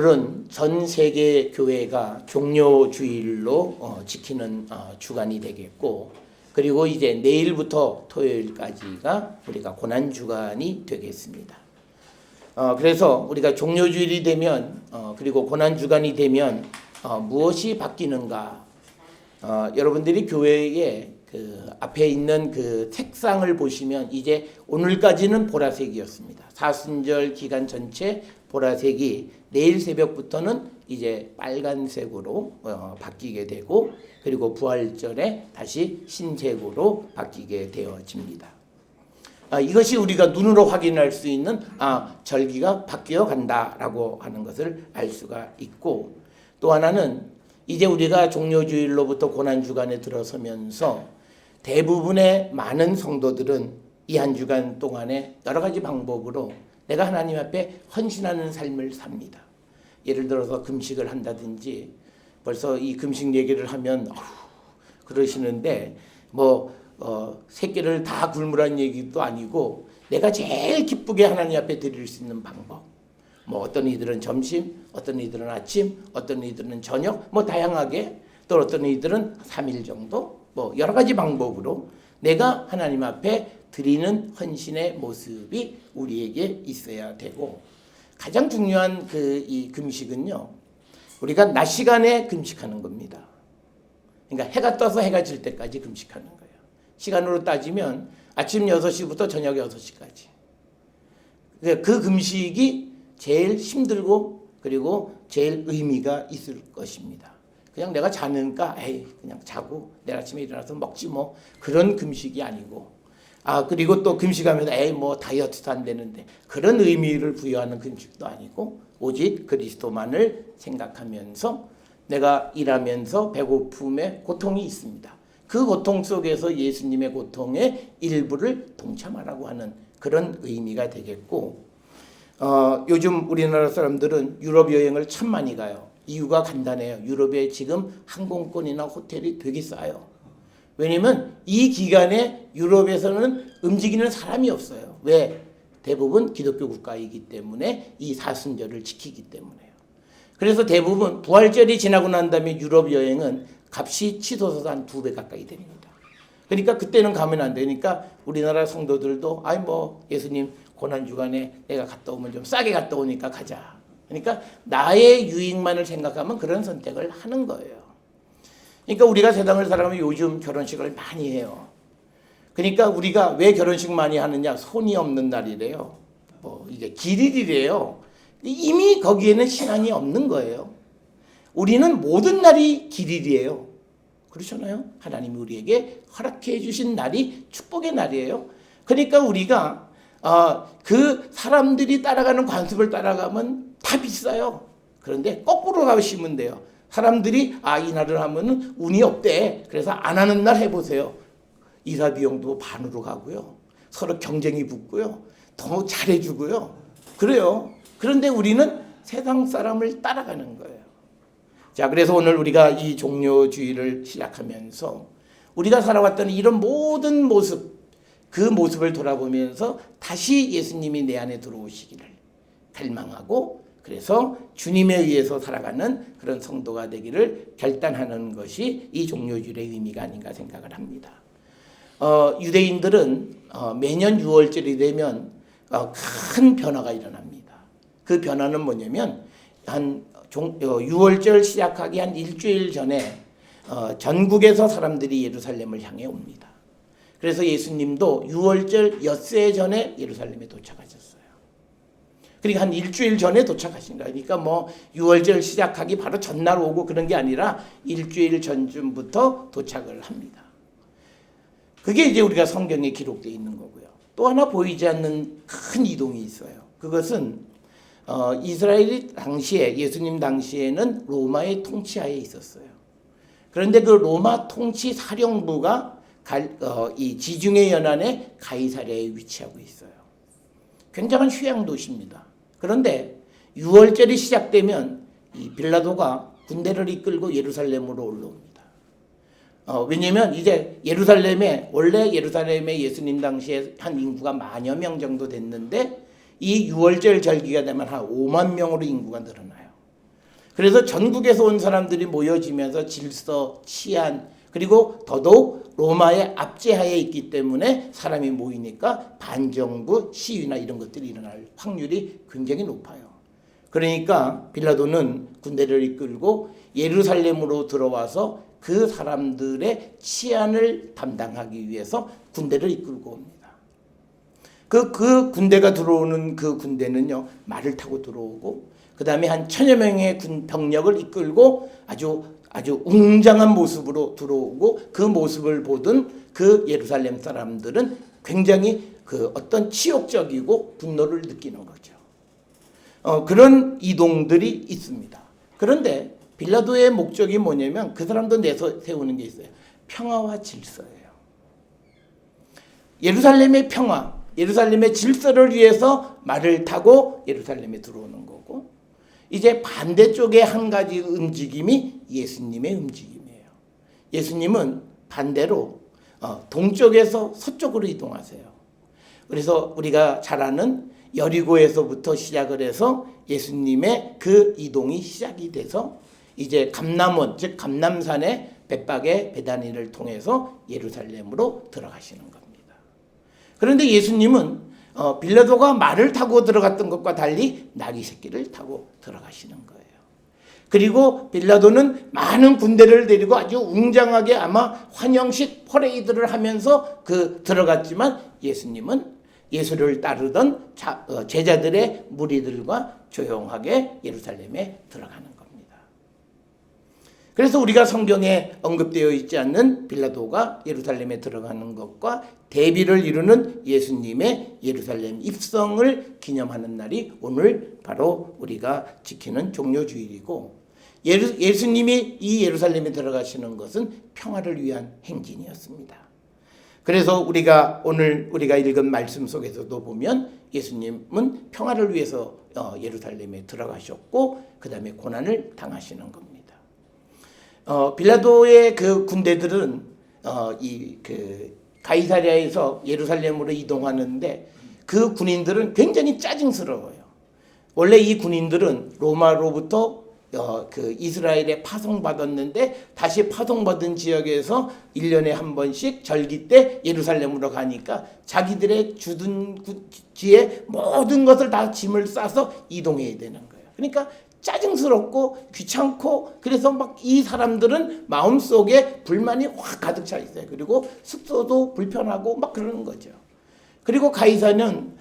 오늘은 전 세계 교회가 종료주일로 지키는 주간이 되겠고, 그리고 이제 내일부터 토요일까지가 우리가 고난주간이 되겠습니다. 그래서 우리가 종료주일이 되면 그리고 고난주간이 되면 무엇이 바뀌는가? 여러분들이 교회에 그 앞에 있는 그 색상을 보시면 이제 오늘까지는 보라색이었습니다. 사순절 기간 전체 보라색이 내일 새벽부터는 이제 빨간색으로 바뀌게 되고, 그리고 부활절에 다시 흰색으로 바뀌게 되어집니다. 이것이 우리가 눈으로 확인할 수 있는 절기가 바뀌어 간다라고 하는 것을 알 수가 있고, 또 하나는 이제 우리가 종료주일로부터 고난주간에 들어서면서 대부분의 많은 성도들은 이 한 주간 동안에 여러 가지 방법으로 내가 하나님 앞에 헌신하는 삶을 삽니다. 예를 들어서 금식을 한다든지, 벌써 이 금식 얘기를 하면 그러시는데 새끼를 다 굶으란 얘기도 아니고, 내가 제일 기쁘게 하나님 앞에 드릴 수 있는 방법, 어떤 이들은 점심, 어떤 이들은 아침, 어떤 이들은 저녁, 다양하게, 또 어떤 이들은 3일 정도, 여러 가지 방법으로 내가 하나님 앞에 드리는 헌신의 모습이 우리에게 있어야 되고, 가장 중요한 이 금식은요, 우리가 낮 시간에 금식하는 겁니다. 그러니까 해가 떠서 해가 질 때까지 금식하는 거예요. 시간으로 따지면 아침 6시부터 저녁 6시까지. 그 금식이 제일 힘들고 그리고 제일 의미가 있을 것입니다. 그냥 내가 자니까 그냥 자고 내일 아침에 일어나서 먹지 그런 금식이 아니고, 그리고 또 금식하면서 다이어트도 안 되는데, 그런 의미를 부여하는 금식도 아니고, 오직 그리스도만을 생각하면서 내가 일하면서 배고픔에 고통이 있습니다. 그 고통 속에서 예수님의 고통의 일부를 동참하라고 하는 그런 의미가 되겠고, 요즘 우리나라 사람들은 유럽 여행을 참 많이 가요. 이유가 간단해요. 유럽에 지금 항공권이나 호텔이 되게 싸요. 왜냐면 이 기간에 유럽에서는 움직이는 사람이 없어요. 왜? 대부분 기독교 국가이기 때문에, 이 사순절을 지키기 때문에요. 그래서 대부분 부활절이 지나고 난 다음에 유럽 여행은 값이 치솟아서 한 2배 가까이 됩니다. 그러니까 그때는 가면 안 되니까 우리나라 성도들도 예수님 고난주간에 내가 갔다 오면 좀 싸게 갔다 오니까 가자. 그러니까 나의 유익만을 생각하면 그런 선택을 하는 거예요. 그러니까 우리가 세상을 살아가면 요즘 결혼식을 많이 해요. 그러니까 우리가 왜 결혼식 많이 하느냐? 손이 없는 날이래요. 이게 길일이래요. 이미 거기에는 신앙이 없는 거예요. 우리는 모든 날이 길일이에요. 그렇잖아요. 하나님이 우리에게 허락해 주신 날이 축복의 날이에요. 그러니까 우리가 그 사람들이 따라가는 관습을 따라가면 다 비싸요. 그런데 거꾸로 가시면 돼요. 사람들이 이 날을 하면 운이 없대. 그래서 안 하는 날 해보세요. 이사 비용도 반으로 가고요. 서로 경쟁이 붙고요. 더 잘해주고요. 그래요. 그런데 우리는 세상 사람을 따라가는 거예요. 자, 그래서 오늘 우리가 이 종료주의를 시작하면서 우리가 살아왔던 이런 모든 모습, 그 모습을 돌아보면서 다시 예수님이 내 안에 들어오시기를 갈망하고, 그래서 주님에 의해서 살아가는 그런 성도가 되기를 결단하는 것이 이 종료주일의 의미가 아닌가 생각을 합니다. 유대인들은 매년 6월절이 되면 큰 변화가 일어납니다. 그 변화는 뭐냐면 6월절 시작하기 한 일주일 전에 전국에서 사람들이 예루살렘을 향해 옵니다. 그래서 예수님도 6월절 엿새 전에 예루살렘에 도착하셨어요. 그러니까 한 일주일 전에 도착하신 거예요. 그러니까 6월절 시작하기 바로 전날 오고 그런 게 아니라 일주일 전쯤부터 도착을 합니다. 그게 이제 우리가 성경에 기록되어 있는 거고요. 또 하나 보이지 않는 큰 이동이 있어요. 그것은 이스라엘이 당시에, 예수님 당시에는 로마의 통치하에 있었어요. 그런데 그 로마 통치 사령부가 이 지중해 연안의 가이사랴에 위치하고 있어요. 굉장한 휴양 도시입니다. 그런데 6월절이 시작되면 이 빌라도가 군대를 이끌고 예루살렘으로 올라옵니다. 왜냐면 이제 원래 예루살렘에 예수님 당시에 한 인구가 10,000여 명 정도 됐는데, 이 6월절 절기가 되면 한 5만 명으로 인구가 늘어나요. 그래서 전국에서 온 사람들이 모여지면서 질서, 치안, 그리고 더더욱 로마의 압제하에 있기 때문에 사람이 모이니까 반정부 시위나 이런 것들이 일어날 확률이 굉장히 높아요. 그러니까 빌라도는 군대를 이끌고 예루살렘으로 들어와서 그 사람들의 치안을 담당하기 위해서 군대를 이끌고 옵니다. 그 군대가 들어오는 그 군대는요, 말을 타고 들어오고, 그 다음에 한 1000여 명의 병력을 이끌고 아주 웅장한 모습으로 들어오고, 그 모습을 보던 그 예루살렘 사람들은 굉장히 그 어떤 치욕적이고 분노를 느끼는 거죠. 그런 이동들이 있습니다. 그런데 빌라도의 목적이 뭐냐면 그 사람도 내세우는 게 있어요. 평화와 질서예요. 예루살렘의 평화, 예루살렘의 질서를 위해서 말을 타고 예루살렘에 들어오는 거고, 이제 반대쪽에 한 가지 움직임이 예수님의 움직임이에요. 예수님은 반대로 동쪽에서 서쪽으로 이동하세요. 그래서 우리가 잘 아는 여리고에서부터 시작을 해서 예수님의 그 이동이 시작이 돼서 이제 감람원, 즉 감람산의 bet박의 베다니를 통해서 예루살렘으로 들어가시는 겁니다. 그런데 예수님은 빌라도가 말을 타고 들어갔던 것과 달리 나귀 새끼를 타고 들어가시는 거예요. 그리고 빌라도는 많은 군대를 데리고 아주 웅장하게 아마 환영식 퍼레이드를 하면서 들어갔지만 예수님은 예수를 따르던 제자들의 무리들과 조용하게 예루살렘에 들어가는 겁니다. 그래서 우리가 성경에 언급되어 있지 않는 빌라도가 예루살렘에 들어가는 것과 대비를 이루는 예수님의 예루살렘 입성을 기념하는 날이 오늘 바로 우리가 지키는 종료주일이고, 예수님이 이 예루살렘에 들어가시는 것은 평화를 위한 행진이었습니다. 그래서 오늘 우리가 읽은 말씀 속에서도 보면 예수님은 평화를 위해서 예루살렘에 들어가셨고 그 다음에 고난을 당하시는 겁니다. 빌라도의 그 군대들은 가이사랴에서 예루살렘으로 이동하는데 그 군인들은 굉장히 짜증스러워요. 원래 이 군인들은 로마로부터 이스라엘에 파송받았는데 다시 파송받은 지역에서 1년에 한 번씩 절기 때 예루살렘으로 가니까 자기들의 주둔지에 모든 것을 다 짐을 싸서 이동해야 되는 거예요. 그러니까 짜증스럽고 귀찮고, 그래서 막 이 사람들은 마음속에 불만이 확 가득 차 있어요. 그리고 숙소도 불편하고 막 그러는 거죠. 그리고 가이사는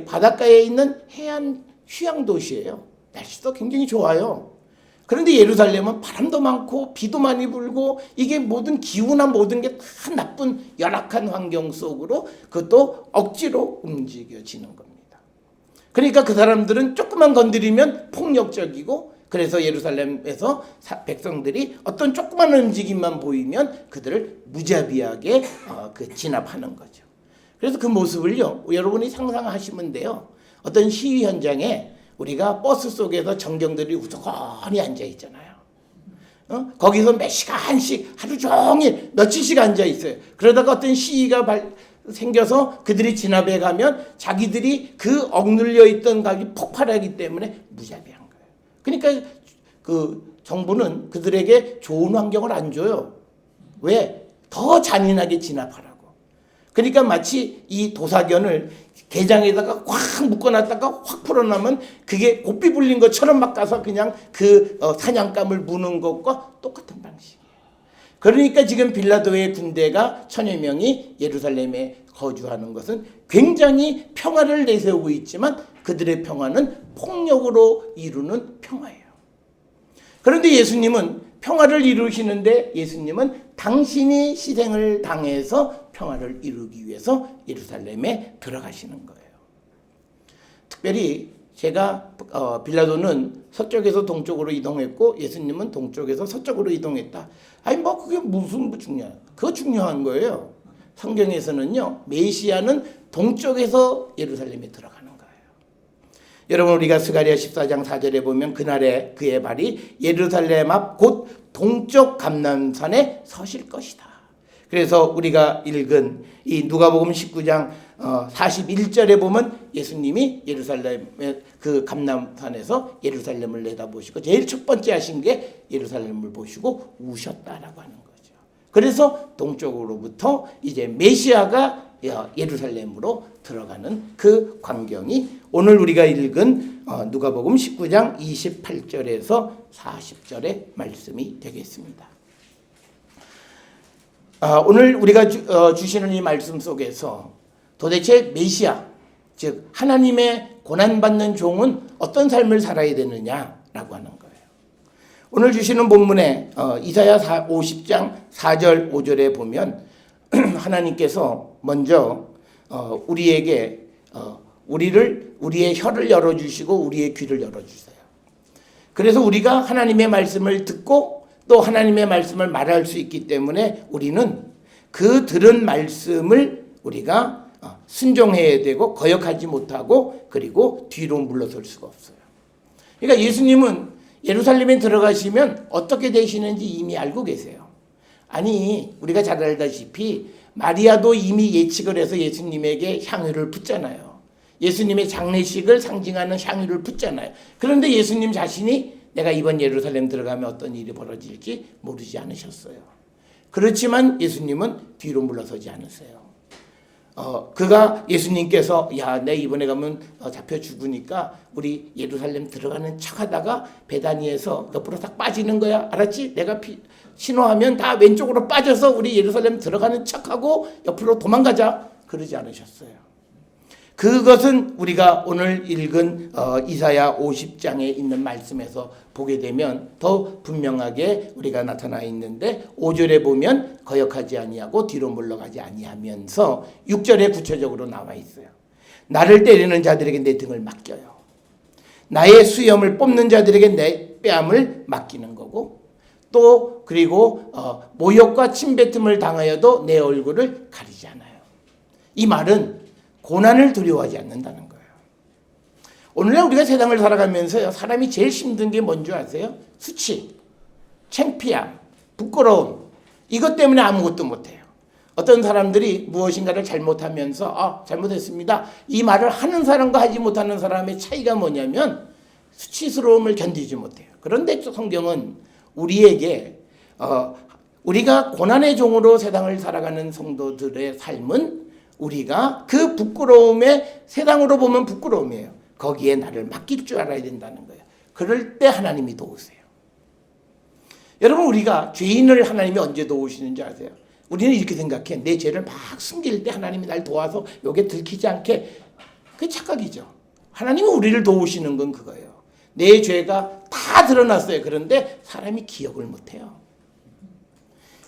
바닷가에 있는 해안 휴양 도시예요. 날씨도 굉장히 좋아요. 그런데 예루살렘은 바람도 많고 비도 많이 불고 이게 모든 기후나 모든 게 다 나쁜 열악한 환경 속으로 그것도 억지로 움직여지는 겁니다. 그러니까 그 사람들은 조금만 건드리면 폭력적이고, 그래서 예루살렘에서 백성들이 어떤 조그만 움직임만 보이면 그들을 무자비하게 진압하는 거죠. 그래서 그 모습을요, 여러분이 상상하시면 돼요. 어떤 시위 현장에 우리가 버스 속에서 정경들이 우두커니 앉아 있잖아요. 거기서 몇 시간씩 하루 종일 며칠씩 앉아 있어요. 그러다가 어떤 시위가 생겨서 그들이 진압해 가면 자기들이 그 억눌려 있던 각이 폭발하기 때문에 무자비한 거예요. 그러니까 그 정부는 그들에게 좋은 환경을 안 줘요. 왜? 더 잔인하게 진압하라고. 그러니까 마치 이 도사견을 게장에다가 꽉 묶어놨다가 확 풀어나면 그게 고삐 불린 것처럼 막 가서 그냥 사냥감을 무는 것과 똑같은 방식이에요. 그러니까 지금 빌라도의 군대가 1000여 명이 예루살렘에 거주하는 것은 굉장히 평화를 내세우고 있지만 그들의 평화는 폭력으로 이루는 평화예요. 그런데 예수님은 평화를 이루시는데 예수님은 당신이 희생을 당해서 평화를 이루기 위해서 예루살렘에 들어가시는 거예요. 특별히 제가 빌라도는 서쪽에서 동쪽으로 이동했고 예수님은 동쪽에서 서쪽으로 이동했다. 그게 무슨 중요한? 그거 중요한 거예요. 성경에서는요, 메시아는 동쪽에서 예루살렘에 들어가는 거예요. 여러분, 우리가 스가랴 14장 4절에 보면 그날에 그의 발이 예루살렘 앞 곧 동쪽 감람산에 서실 것이다. 그래서 우리가 읽은 이 누가복음 19장 41절에 보면 예수님이 예루살렘의 그 감람산에서 예루살렘을 내다보시고 제일 첫 번째 하신 게 예루살렘을 보시고 우셨다라고 하는 거죠. 그래서 동쪽으로부터 이제 메시아가 예루살렘으로 들어가는 그 광경이 오늘 우리가 읽은 누가복음 19장 28절에서 40절의 말씀이 되겠습니다. 오늘 우리가 주시는 이 말씀 속에서 도대체 메시아, 즉 하나님의 고난받는 종은 어떤 삶을 살아야 되느냐라고 하는 거예요. 오늘 주시는 본문에 이사야 50장 4절 5절에 보면 하나님께서 먼저 우리에게 우리의 혀를 열어주시고 우리의 귀를 열어주세요. 그래서 우리가 하나님의 말씀을 듣고 또 하나님의 말씀을 말할 수 있기 때문에 우리는 그 들은 말씀을 우리가 순종해야 되고 거역하지 못하고 그리고 뒤로 물러설 수가 없어요. 그러니까 예수님은 예루살렘에 들어가시면 어떻게 되시는지 이미 알고 계세요. 아니 우리가 잘 알다시피 마리아도 이미 예측을 해서 예수님에게 향유를 붓잖아요. 예수님의 장례식을 상징하는 향유를 붓잖아요. 그런데 예수님 자신이 내가 이번 예루살렘 들어가면 어떤 일이 벌어질지 모르지 않으셨어요. 그렇지만 예수님은 뒤로 물러서지 않으세요. 그가 예수님께서 내 이번에 가면 잡혀 죽으니까 우리 예루살렘 들어가는 척하다가 베다니에서 옆으로 딱 빠지는 거야. 알았지? 내가 신호하면 다 왼쪽으로 빠져서 우리 예루살렘 들어가는 척하고 옆으로 도망가자. 그러지 않으셨어요. 그것은 우리가 오늘 읽은 이사야 50장에 있는 말씀에서 보게 되면 더 분명하게 우리가 나타나 있는데 5절에 보면 거역하지 아니하고 뒤로 물러가지 아니하면서 6절에 구체적으로 나와 있어요. 나를 때리는 자들에게 내 등을 맡겨요. 나의 수염을 뽑는 자들에게 내 뺨을 맡기는 거고 또 그리고 모욕과 침뱉음을 당하여도 내 얼굴을 가리지 않아요. 이 말은 고난을 두려워하지 않는다는 거예요. 오늘날 우리가 세상을 살아가면서 사람이 제일 힘든 게 뭔지 아세요? 수치, 창피함, 부끄러움. 이것 때문에 아무것도 못해요. 어떤 사람들이 무엇인가를 잘못하면서 잘못했습니다. 이 말을 하는 사람과 하지 못하는 사람의 차이가 뭐냐면 수치스러움을 견디지 못해요. 그런데 성경은 우리에게 우리가 고난의 종으로 세상을 살아가는 성도들의 삶은 우리가 그 부끄러움에 세상으로 보면 부끄러움이에요. 거기에 나를 맡길 줄 알아야 된다는 거예요. 그럴 때 하나님이 도우세요. 여러분 우리가 죄인을 하나님이 언제 도우시는지 아세요? 우리는 이렇게 생각해. 내 죄를 막 숨길 때 하나님이 날 도와서 여기에 들키지 않게. 그게 착각이죠. 하나님이 우리를 도우시는 건 그거예요. 내 죄가 다 드러났어요. 그런데 사람이 기억을 못해요.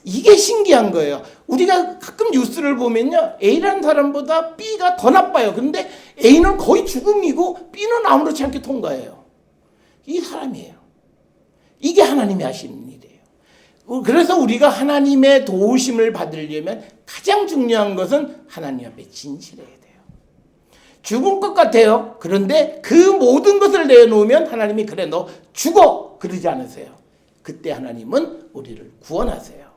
이게 신기한 거예요. 우리가 가끔 뉴스를 보면요. A라는 사람보다 B가 더 나빠요. 근데 A는 거의 죽음이고 B는 아무렇지 않게 통과해요. 이 사람이에요. 이게 하나님이 하시는 일이에요. 그래서 우리가 하나님의 도우심을 받으려면 가장 중요한 것은 하나님 앞에 진실해야 돼요. 죽을 것 같아요. 그런데 그 모든 것을 내놓으면 하나님이 그래 너 죽어 그러지 않으세요. 그때 하나님은 우리를 구원하세요.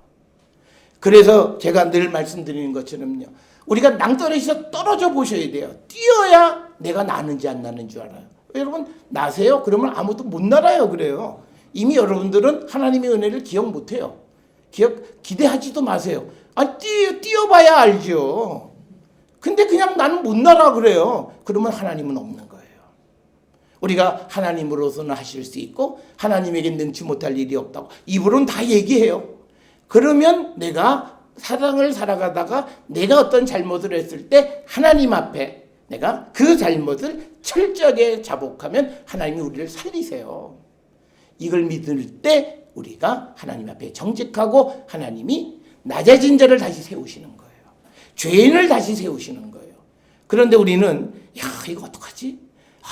그래서 제가 늘 말씀드리는 것처럼요. 우리가 낭떠러지에서 떨어져 보셔야 돼요. 뛰어야 내가 나는지 안 나는 줄 알아요. 여러분 나세요? 그러면 아무도 못 날아요. 그래요. 이미 여러분들은 하나님의 은혜를 기억 못해요. 기대하지도 마세요. 뛰어봐야 알죠. 근데 그냥 나는 못 날아 그래요. 그러면 하나님은 없는 거예요. 우리가 하나님으로서는 하실 수 있고 하나님에게 능치 못할 일이 없다고 입으로는 다 얘기해요. 그러면 내가 사랑을 살아가다가 내가 어떤 잘못을 했을 때 하나님 앞에 내가 그 잘못을 철저하게 자복하면 하나님이 우리를 살리세요. 이걸 믿을 때 우리가 하나님 앞에 정직하고 하나님이 낮아진 자를 다시 세우시는 거예요. 죄인을 다시 세우시는 거예요. 그런데 우리는 이거 어떡하지?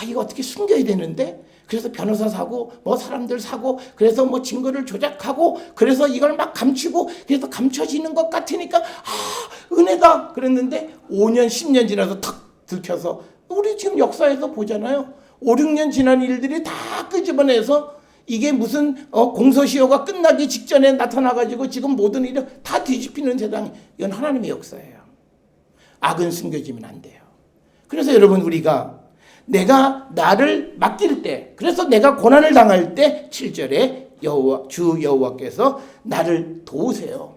이거 어떻게 숨겨야 되는데? 그래서 변호사 사고 사람들 사고 그래서 증거를 조작하고 그래서 이걸 막 감추고 그래서 감춰지는 것 같으니까 은혜다 그랬는데 5년 10년 지나서 탁 들켜서 우리 지금 역사에서 보잖아요. 5, 6년 지난 일들이 다 끄집어내서 이게 무슨 공소시효가 끝나기 직전에 나타나가지고 지금 모든 일이 다 뒤집히는 세상, 이건 하나님의 역사예요. 악은 숨겨지면 안 돼요. 그래서 여러분, 우리가 내가 나를 맡길 때, 그래서 내가 고난을 당할 때 7절에 주 여호와께서 나를 도우세요.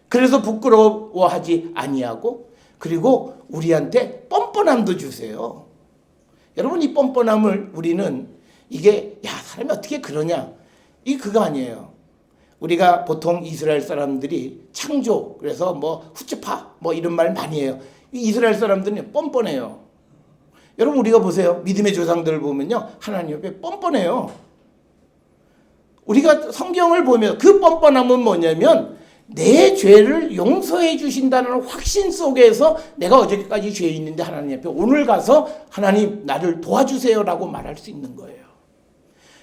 그래서 부끄러워하지 아니하고, 그리고 우리한테 뻔뻔함도 주세요. 여러분, 이 뻔뻔함을 우리는 이게 사람이 어떻게 그러냐, 이 그거 아니에요. 우리가 보통 이스라엘 사람들이 창조, 그래서 후츠파 이런 말 많이 해요. 이스라엘 사람들은 뻔뻔해요. 여러분, 우리가 보세요. 믿음의 조상들을 보면요, 하나님 옆에 뻔뻔해요. 우리가 성경을 보면 그 뻔뻔함은 뭐냐면 내 죄를 용서해 주신다는 확신 속에서 내가 어저께까지 죄 있는데 하나님 앞에 오늘 가서 하나님 나를 도와주세요라고 말할 수 있는 거예요.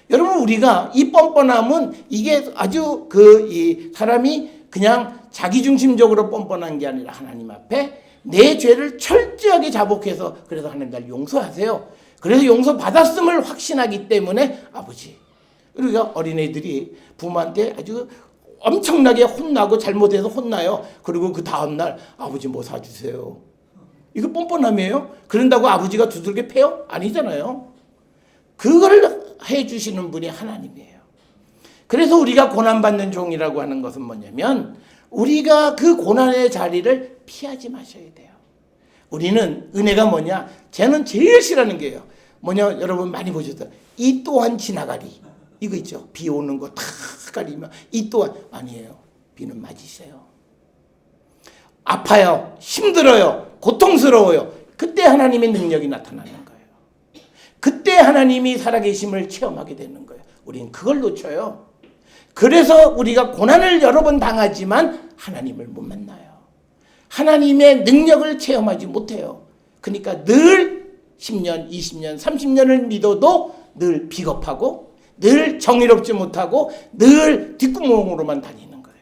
여러분, 우리가 이 뻔뻔함은 이게 아주 이 사람이 그냥 자기중심적으로 뻔뻔한 게 아니라 하나님 앞에 내 죄를 철저하게 자복해서, 그래서 하나님 날 용서하세요. 그래서 용서받았음을 확신하기 때문에 아버지, 우리가 어린애들이 부모한테 아주 엄청나게 혼나고 잘못해서 혼나요. 그리고 그 다음날 아버지 뭐 사주세요. 이거 뻔뻔함이에요? 그런다고 아버지가 두들겨 패요? 아니잖아요. 그걸 해주시는 분이 하나님이에요. 그래서 우리가 고난받는 종이라고 하는 것은 뭐냐면 우리가 그 고난의 자리를 피하지 마셔야 돼요. 우리는 은혜가 뭐냐? 쟤는 제일 싫어하는 게요. 뭐냐? 여러분 많이 보셨어요. 이 또한 지나가리. 이거 있죠. 비 오는 거 다 가리면 이 또한 아니에요. 비는 맞으세요. 아파요. 힘들어요. 고통스러워요. 그때 하나님의 능력이 나타나는 거예요. 그때 하나님이 살아계심을 체험하게 되는 거예요. 우리는 그걸 놓쳐요. 그래서 우리가 고난을 여러 번 당하지만 하나님을 못 만나요. 하나님의 능력을 체험하지 못해요. 그러니까 늘 10년, 20년, 30년을 믿어도 늘 비겁하고 늘 정의롭지 못하고 늘 뒷구멍으로만 다니는 거예요.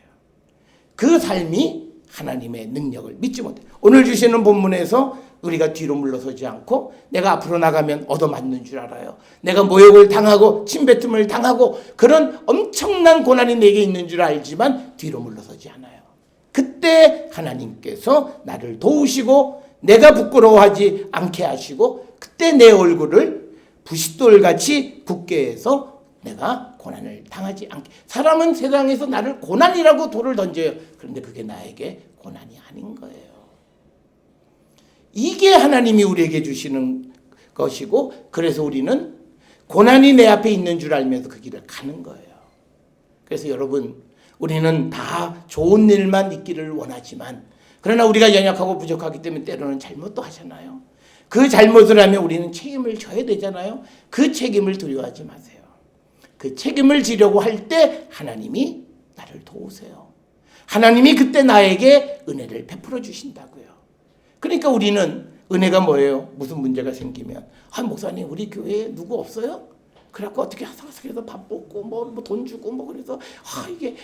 그 삶이 하나님의 능력을 믿지 못해요. 오늘 주시는 본문에서 우리가 뒤로 물러서지 않고 내가 앞으로 나가면 얻어맞는 줄 알아요. 내가 모욕을 당하고 침뱉음을 당하고 그런 엄청난 고난이 내게 있는 줄 알지만 뒤로 물러서지 않아요. 그때 하나님께서 나를 도우시고 내가 부끄러워하지 않게 하시고 그때 내 얼굴을 부싯돌같이 굳게 해서 내가 고난을 당하지 않게. 사람은 세상에서 나를 고난이라고 돌을 던져요. 그런데 그게 나에게 고난이 아닌 거예요. 이게 하나님이 우리에게 주시는 것이고, 그래서 우리는 고난이 내 앞에 있는 줄 알면서 그 길을 가는 거예요. 그래서 여러분, 우리는 다 좋은 일만 있기를 원하지만, 그러나 우리가 연약하고 부족하기 때문에 때로는 잘못도 하잖아요. 그 잘못을 하면 우리는 책임을 져야 되잖아요. 그 책임을 두려워하지 마세요. 그 책임을 지려고 할 때 하나님이 나를 도우세요. 하나님이 그때 나에게 은혜를 베풀어 주신다고요. 그러니까 우리는 은혜가 뭐예요? 무슨 문제가 생기면 목사님 우리 교회에 누구 없어요? 그래갖고 어떻게 하사해서 밥 먹고 뭐 돈 주고 그래서 이게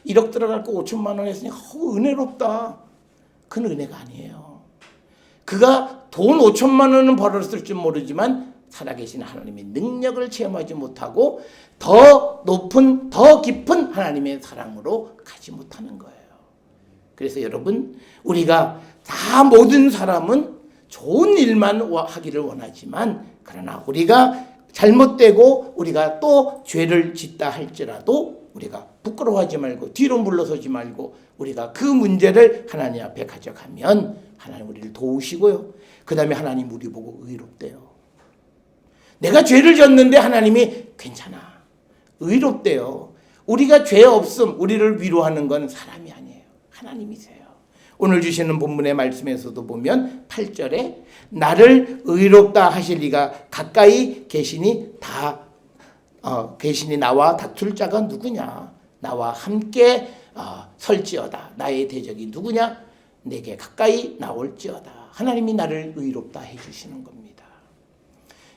1억 들어갈 거 5천만 원 했으니 은혜롭다. 그건 은혜가 아니에요. 그가 돈 5천만 원은 벌었을 줄 모르지만 살아계신 하나님의 능력을 체험하지 못하고 더 높은 더 깊은 하나님의 사랑으로 가지 못하는 거예요. 그래서 여러분, 우리가 다 모든 사람은 좋은 일만 하기를 원하지만, 그러나 우리가 잘못되고 우리가 또 죄를 짓다 할지라도 우리가 부끄러워하지 말고 뒤로 물러서지 말고 우리가 그 문제를 하나님 앞에 가져가면 하나님 우리를 도우시고요. 그 다음에 하나님 우리 보고 의롭대요. 내가 죄를 졌는데 하나님이 괜찮아, 의롭대요. 우리가 죄 없음, 우리를 위로하는 건 사람이 아니에요. 하나님이세요. 오늘 주시는 본문의 말씀에서도 보면 8절에 나를 의롭다 하실 이가 가까이 계시니 계시니 나와 다툴 자가 누구냐? 나와 함께 설지어다. 나의 대적이 누구냐? 내게 가까이 나올지어다. 하나님이 나를 의롭다 해주시는 겁니다.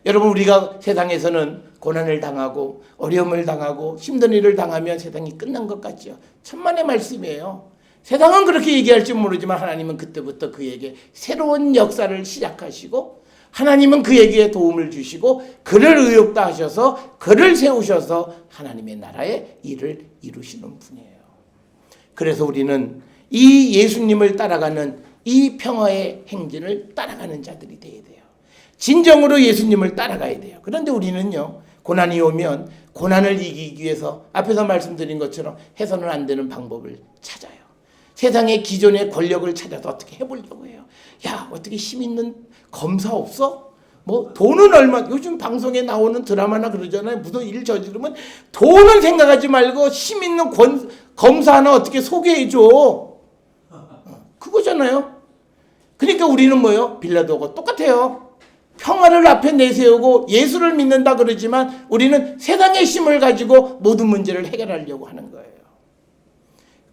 여러분, 우리가 세상에서는 고난을 당하고 어려움을 당하고 힘든 일을 당하면 세상이 끝난 것 같죠. 천만의 말씀이에요. 세상은 그렇게 얘기할지 모르지만 하나님은 그때부터 그에게 새로운 역사를 시작하시고 하나님은 그에게 도움을 주시고 그를 의롭다 하셔서 그를 세우셔서 하나님의 나라의 일을 이루시는 분이에요. 그래서 우리는 이 예수님을 따라가는 이 평화의 행진을 따라가는 자들이 되어야 돼요. 진정으로 예수님을 따라가야 돼요. 그런데 우리는요, 고난이 오면 고난을 이기기 위해서 앞에서 말씀드린 것처럼 해서는 안 되는 방법을 찾아요. 세상의 기존의 권력을 찾아서 어떻게 해보려고 해요. 야, 어떻게 힘 있는 검사 없어? 뭐 돈은 얼마, 요즘 방송에 나오는 드라마나 그러잖아요. 무슨 일 저지르면 돈은 생각하지 말고 힘 있는 검사 하나 어떻게 소개해줘. 그거잖아요. 그러니까 우리는 뭐예요? 빌라도하고 똑같아요. 평화를 앞에 내세우고 예수를 믿는다 그러지만 우리는 세상의 힘을 가지고 모든 문제를 해결하려고 하는 거예요.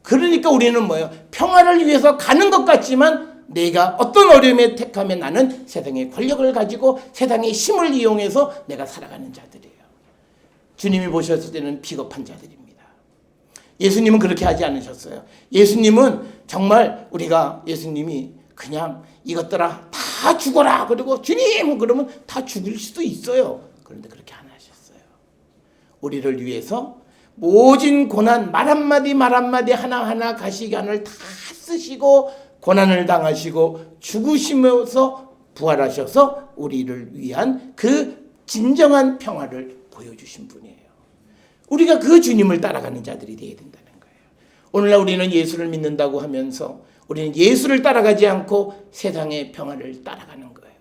그러니까 우리는 뭐예요? 평화를 위해서 가는 것 같지만 내가 어떤 어려움에 택하면 나는 세상의 권력을 가지고 세상의 힘을 이용해서 내가 살아가는 자들이에요. 주님이 보셨을 때는 비겁한 자들입니다. 예수님은 그렇게 하지 않으셨어요. 예수님은 정말 예수님이 그냥 이것들아 다 죽어라. 그리고 주님 그러면 다 죽일 수도 있어요. 그런데 그렇게 안 하셨어요. 우리를 위해서 모진 고난 말 한마디 하나하나 가시관을 다 쓰시고 고난을 당하시고 죽으시면서 부활하셔서 우리를 위한 그 진정한 평화를 보여주신 분이에요. 우리가 그 주님을 따라가는 자들이 되어야 된다는 거예요. 오늘날 우리는 예수를 믿는다고 하면서 우리는 예수를 따라가지 않고 세상의 평화를 따라가는 거예요.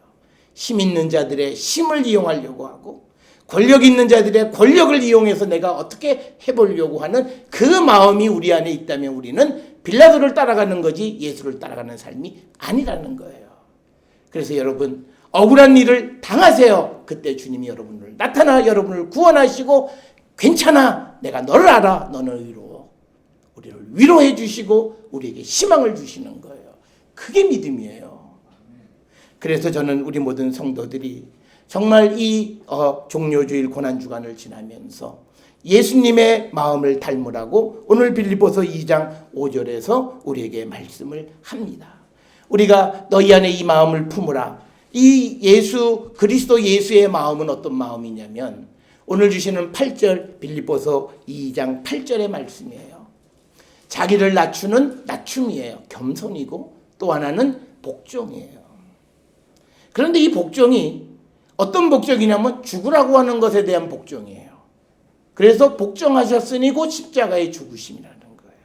힘 있는 자들의 힘을 이용하려고 하고 권력 있는 자들의 권력을 이용해서 내가 어떻게 해보려고 하는 그 마음이 우리 안에 있다면 우리는 빌라도를 따라가는 거지 예수를 따라가는 삶이 아니라는 거예요. 그래서 여러분 억울한 일을 당하세요. 그때 주님이 여러분을 나타나 여러분을 구원하시고 괜찮아. 내가 너를 알아. 너는 의로워. 우리를 위로해 주시고 우리에게 희망을 주시는 거예요. 그게 믿음이에요. 그래서 저는 우리 모든 성도들이 정말 이 종료주일 고난주간을 지나면서 예수님의 마음을 닮으라고 오늘 빌립보서 2장 5절에서 우리에게 말씀을 합니다. 우리가 너희 안에 이 마음을 품으라. 이 예수 그리스도 예수의 마음은 어떤 마음이냐면 오늘 주시는 8절 빌립보서 2장 8절의 말씀이에요. 자기를 낮추는 낮춤이에요. 겸손이고 또 하나는 복종이에요. 그런데 이 복종이 어떤 복종이냐면 죽으라고 하는 것에 대한 복종이에요. 그래서 복종하셨으니 곧 십자가의 죽으심이라는 거예요.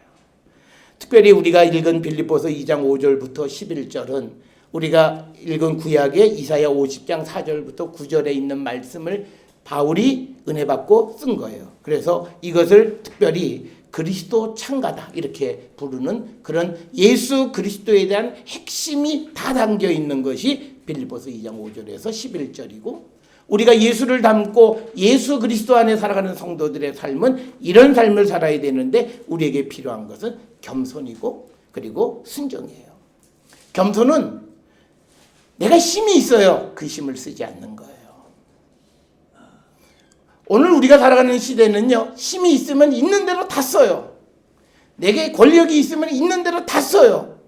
특별히 우리가 읽은 빌립보서 2장 5절부터 11절은 우리가 읽은 구약의 이사야 50장 4절부터 9절에 있는 말씀을 바울이 은혜 받고 쓴 거예요. 그래서 이것을 특별히 그리스도 창가다 이렇게 부르는 그런 예수 그리스도에 대한 핵심이 다 담겨 있는 것이 빌립보서 2장 5절에서 11절이고 우리가 예수를 닮고 예수 그리스도 안에 살아가는 성도들의 삶은 이런 삶을 살아야 되는데 우리에게 필요한 것은 겸손이고 그리고 순종이에요. 겸손은 내가 힘이 있어요. 그 힘을 쓰지 않는 거예요. 오늘 우리가 살아가는 시대는요. 힘이 있으면 있는 대로 다 써요. 내게 권력이 있으면 있는 대로 다 써요.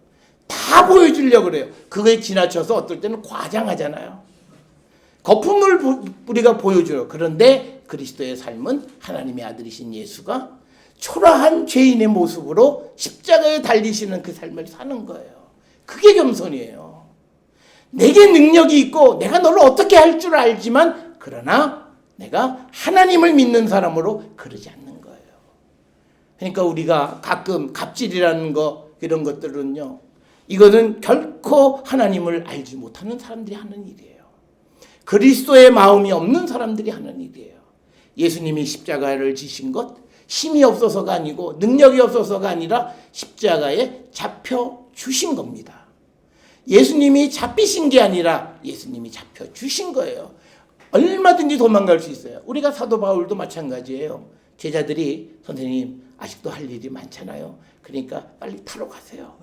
다 보여주려고 그래요. 그거에 지나쳐서 어떨 때는 과장하잖아요. 거품을 우리가 보여줘요. 그런데 그리스도의 삶은 하나님의 아들이신 예수가 초라한 죄인의 모습으로 십자가에 달리시는 그 삶을 사는 거예요. 그게 겸손이에요. 내게 능력이 있고 내가 너를 어떻게 할 줄 알지만 그러나 내가 하나님을 믿는 사람으로 그러지 않는 거예요. 그러니까 우리가 가끔 갑질이라는 거 이런 것들은요. 이거는 결코 하나님을 알지 못하는 사람들이 하는 일이에요. 그리스도의 마음이 없는 사람들이 하는 일이에요. 예수님이 십자가를 지신 것 힘이 없어서가 아니고 능력이 없어서가 아니라 십자가에 잡혀 주신 겁니다. 예수님이 잡히신 게 아니라 예수님이 잡혀 주신 거예요. 얼마든지 도망갈 수 있어요. 우리가 사도 바울도 마찬가지예요. 제자들이 선생님 아직도 할 일이 많잖아요. 그러니까 빨리 타러 가세요.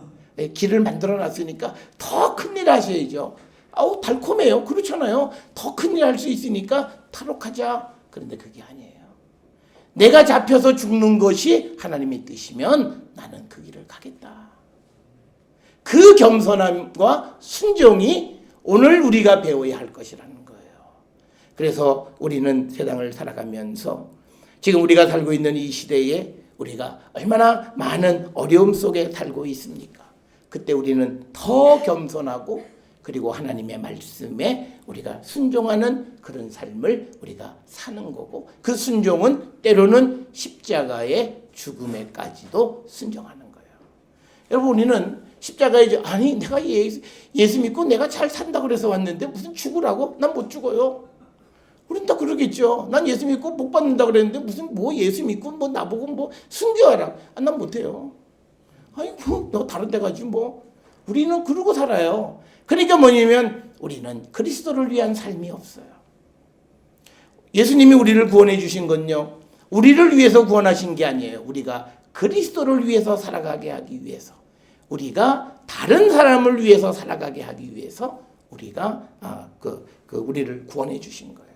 길을 만들어 놨으니까 더 큰일 하셔야죠. 아우 달콤해요. 그렇잖아요. 더 큰일 할 수 있으니까 타러 가자. 그런데 그게 아니에요. 내가 잡혀서 죽는 것이 하나님의 뜻이면 나는 그 길을 가겠다. 그 겸손함과 순종이 오늘 우리가 배워야 할 것이라는 거예요. 그래서 우리는 세상을 살아가면서 지금 우리가 살고 있는 이 시대에 우리가 얼마나 많은 어려움 속에 살고 있습니까? 그때 우리는 더 겸손하고 그리고 하나님의 말씀에 우리가 순종하는 그런 삶을 우리가 사는 거고, 그 순종은 때로는 십자가의 죽음에까지도 순종하는 거예요. 여러분, 우리는 십자가에 아니 내가 예수 믿고 내가 잘 산다 그래서 왔는데 무슨 죽으라고? 난 못 죽어요. 우린 다 그러겠죠. 난 예수 믿고 복 받는다 그랬는데 무슨 뭐 예수 믿고 뭐 나보고 뭐 순교하라. 난 못해요. 아이고 너 다른 데 가지 뭐. 우리는 그러고 살아요. 그러니까 뭐냐면 우리는 그리스도를 위한 삶이 없어요. 예수님이 우리를 구원해 주신 건요, 우리를 위해서 구원하신 게 아니에요. 우리가 그리스도를 위해서 살아가게 하기 위해서, 우리가 다른 사람을 위해서 살아가게 하기 위해서 우리가 우리를 구원해 주신 거예요.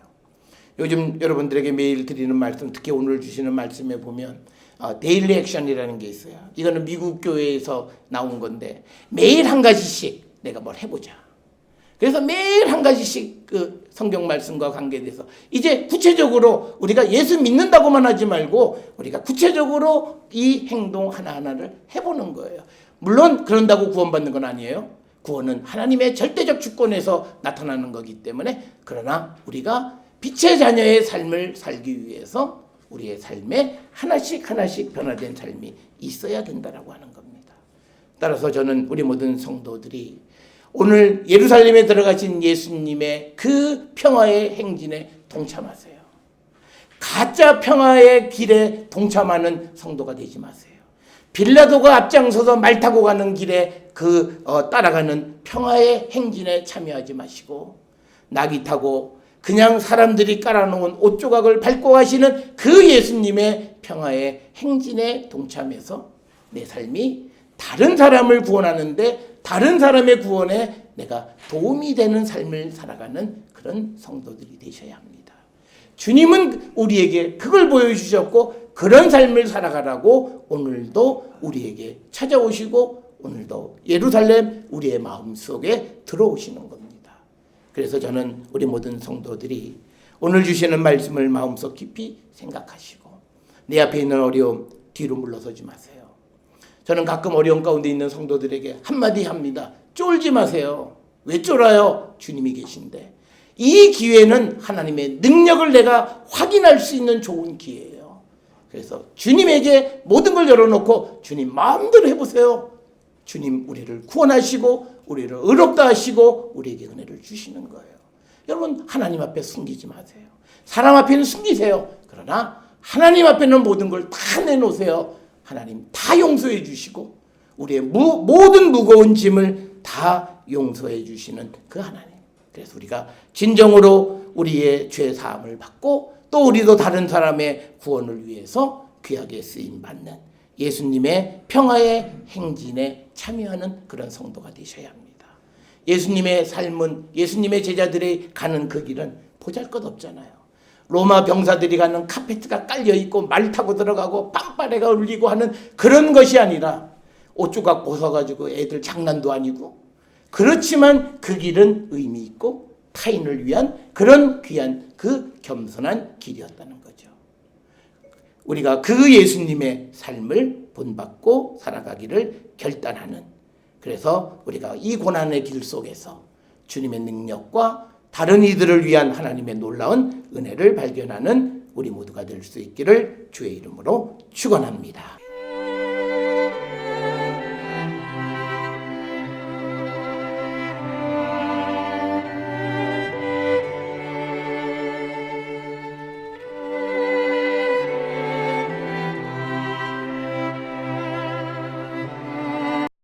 요즘 여러분들에게 매일 드리는 말씀, 특히 오늘 주시는 말씀에 보면 데일리 액션이라는 게 있어요. 이거는 미국 교회에서 나온 건데 매일 한 가지씩 내가 뭘 해보자. 그래서 매일 한 가지씩 그 성경 말씀과 관계돼서 이제 구체적으로 우리가 예수 믿는다고만 하지 말고 우리가 구체적으로 이 행동 하나하나를 해보는 거예요. 물론 그런다고 구원받는 건 아니에요. 구원은 하나님의 절대적 주권에서 나타나는 거기 때문에, 그러나 우리가 빛의 자녀의 삶을 살기 위해서 우리의 삶에 하나씩 변화된 삶이 있어야 된다라고 하는 겁니다. 따라서 저는 우리 모든 성도들이 오늘 예루살렘에 들어가신 예수님의 그 평화의 행진에 동참하세요. 가짜 평화의 길에 동참하는 성도가 되지 마세요. 빌라도가 앞장서서 말 타고 가는 길에 따라가는 평화의 행진에 참여하지 마시고, 낙이 타고 그냥 사람들이 깔아놓은 옷 조각을 밟고 가시는 그 예수님의 평화의 행진에 동참해서 내 삶이 다른 사람을 구원하는데 다른 사람의 구원에 내가 도움이 되는 삶을 살아가는 그런 성도들이 되셔야 합니다. 주님은 우리에게 그걸 보여주셨고 그런 삶을 살아가라고 오늘도 우리에게 찾아오시고 오늘도 예루살렘 우리의 마음속에 들어오시는 겁니다. 그래서 저는 우리 모든 성도들이 오늘 주시는 말씀을 마음속 깊이 생각하시고 내 앞에 있는 어려움 뒤로 물러서지 마세요. 저는 가끔 어려움 가운데 있는 성도들에게 한마디 합니다. 쫄지 마세요. 왜 쫄아요? 주님이 계신데. 이 기회는 하나님의 능력을 내가 확인할 수 있는 좋은 기회예요. 그래서 주님에게 모든 걸 열어놓고 주님 마음대로 해보세요. 주님 우리를 구원하시고 우리를 의롭다 하시고 우리에게 은혜를 주시는 거예요. 여러분, 하나님 앞에 숨기지 마세요. 사람 앞에는 숨기세요. 그러나 하나님 앞에는 모든 걸 다 내놓으세요. 하나님 다 용서해 주시고 우리의 모든 무거운 짐을 다 용서해 주시는 그 하나님. 그래서 우리가 진정으로 우리의 죄 사함을 받고 또 우리도 다른 사람의 구원을 위해서 귀하게 쓰임 받는 예수님의 평화의 행진에 참여하는 그런 성도가 되셔야 합니다. 예수님의 삶은, 예수님의 제자들이 가는 그 길은 보잘것없잖아요. 로마 병사들이 가는 카페트가 깔려있고 말 타고 들어가고 빰빠레가 울리고 하는 그런 것이 아니라 옷 조각 벗어가지고 애들 장난도 아니고, 그렇지만 그 길은 의미 있고 타인을 위한 그런 귀한 그 겸손한 길이었다는 거죠. 우리가 그 예수님의 삶을 본받고 살아가기를 결단하는, 그래서 우리가 이 고난의 길 속에서 주님의 능력과 다른 이들을 위한 하나님의 놀라운 은혜를 발견하는 우리 모두가 될 수 있기를 주의 이름으로 축원합니다.